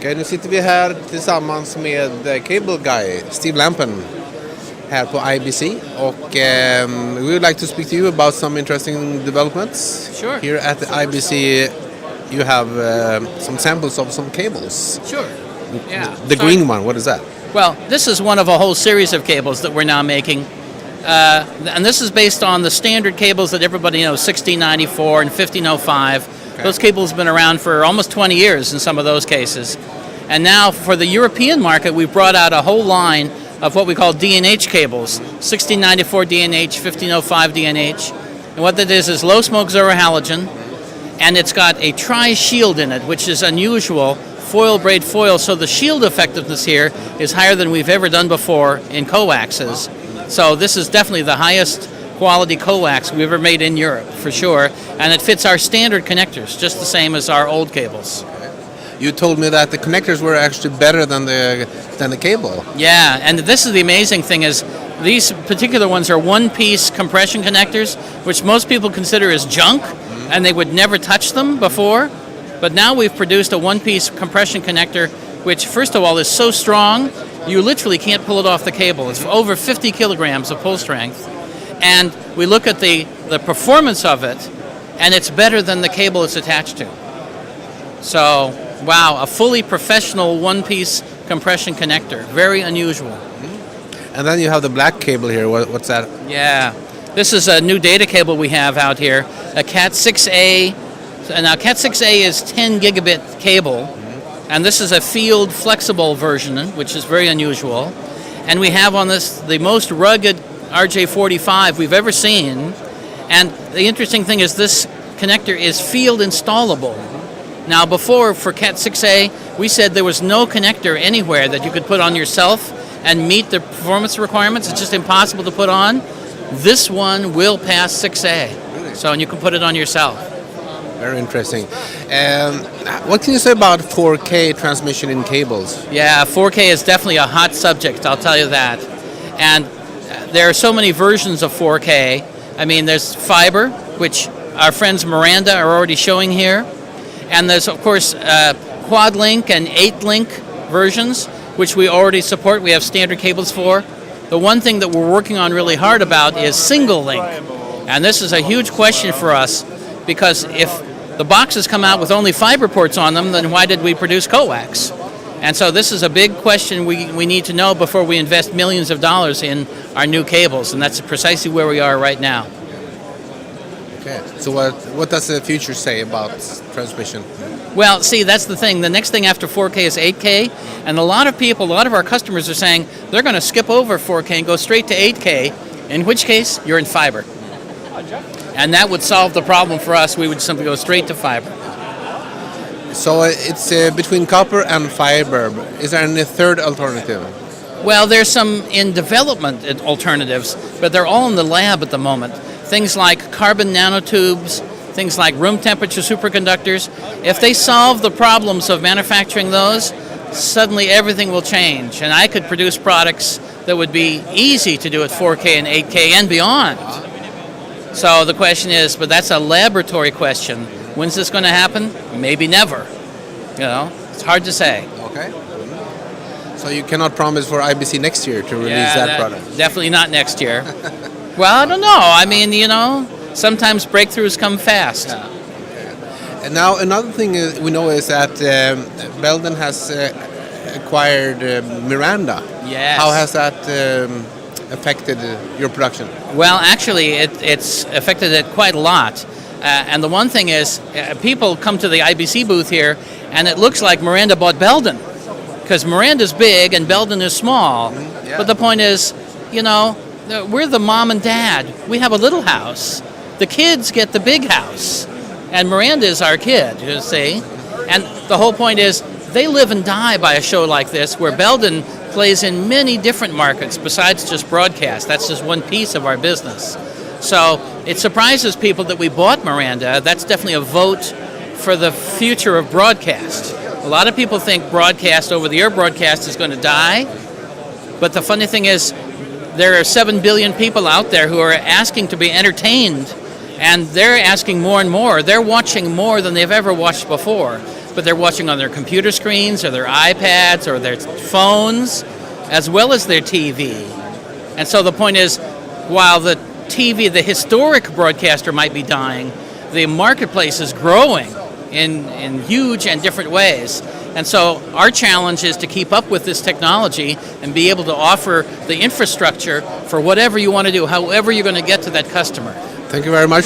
Okej, nu sitter vi här tillsammans med Cable Guy, Steve Lampen, här på IBC. Och we would like to speak to you about some interesting developments. Sure. Here at the IBC, you have some samples of some cables. Sure. Yeah. The green one, what is that? Well, this is one of a whole series of cables that we're now making. And this is based on the standard cables that everybody knows, 1694 and 1505. Okay. Those cables have been around for almost 20 years in some of those cases. And now for the European market, we've brought out a whole line of what we call DNH cables, 1694 DNH, 1505 DNH. And what that is low smoke zero halogen, and it's got a tri-shield in it, which is unusual, foil braid foil, so the shield effectiveness here is higher than we've ever done before in coaxes. So this is definitely the highest quality coax we've ever made in Europe, for sure, and it fits our standard connectors, just the same as our old cables. You told me that the connectors were actually better than the cable. Yeah, and this is the amazing thing is these particular ones are one-piece compression connectors, which most people consider as junk, and they would never touch them before. But now we've produced a one-piece compression connector, which first of all is so strong, you literally can't pull it off the cable. It's over 50 kilograms of pull strength. And we look at the performance of it, and it's better than the cable it's attached to. So, wow, a fully professional one-piece compression connector. Very unusual. And then you have the black cable here. What's that? Yeah. This is a new data cable we have out here, a Cat6A. Now, Cat6A is 10 gigabit cable, and this is a field flexible version, which is very unusual. And we have on this the most rugged RJ45 we've ever seen. And the interesting thing is this connector is field installable. Now, before, for Cat6A, we said there was no connector anywhere that you could put on yourself and meet the performance requirements. It's just impossible to put on. This one will pass 6A. Really? So, and you can put it on yourself. Very interesting. What can you say about 4K transmission in cables? Yeah, 4K is definitely a hot subject, I'll tell you that. And there are so many versions of 4K. I mean, there's fiber, which our friends Miranda are already showing here. And there's, of course, quad link and 8-link versions, which we already support. We have standard cables for. The one thing that we're working on really hard about is single link. And this is a huge question for us, because if the boxes come out with only fiber ports on them, then why did we produce coax? And so this is a big question we need to know before we invest millions of dollars in our new cables, and that's precisely where we are right now. Okay. So what does the future say about transmission? Well, see, that's the thing. The next thing after 4K is 8K, and a lot of our customers are saying they're going to skip over 4K and go straight to 8K, in which case you're in fiber. And that would solve the problem for us. We would simply go straight to fiber. So it's between copper and fiber. Is there any third alternative? Well, there's some in development alternatives, but they're all in the lab at the moment. Things like carbon nanotubes, things like room temperature superconductors. If they solve the problems of manufacturing those, suddenly everything will change. And I could produce products that would be easy to do at 4K and 8K and beyond. So the question is, but that's a laboratory question. When's this going to happen? Maybe never. You know, it's hard to say. Okay. So you cannot promise for IBC next year to release that product? Definitely not next year. Well, I don't know. I mean, you know, sometimes breakthroughs come fast. Yeah. Okay. And now another thing we know is that Belden has acquired Miranda. Yes. How has that affected your production? Well, actually, it's affected it quite a lot. And the one thing is, people come to the IBC booth here, and it looks like Miranda bought Belden, because Miranda's big and Belden is small. Yeah. But the point is, you know, we're the mom and dad. We have a little house. The kids get the big house, and Miranda is our kid, you see. And the whole point is, they live and die by a show like this, where Belden plays in many different markets besides just broadcast. That's just one piece of our business. So it surprises people that we bought Miranda. That's definitely a vote for the future of broadcast. A lot of people think broadcast, over-the-air broadcast, is going to die. But the funny thing is, there are 7 billion people out there who are asking to be entertained, and they're asking more and more. They're watching more than they've ever watched before. but they're watching on their computer screens or their iPads or their phones, as well as their TV. And so the point is, while the TV, the historic broadcaster might be dying, the marketplace is growing in huge and different ways. And so our challenge is to keep up with this technology and be able to offer the infrastructure for whatever you want to do, however you're going to get to that customer. Thank you very much.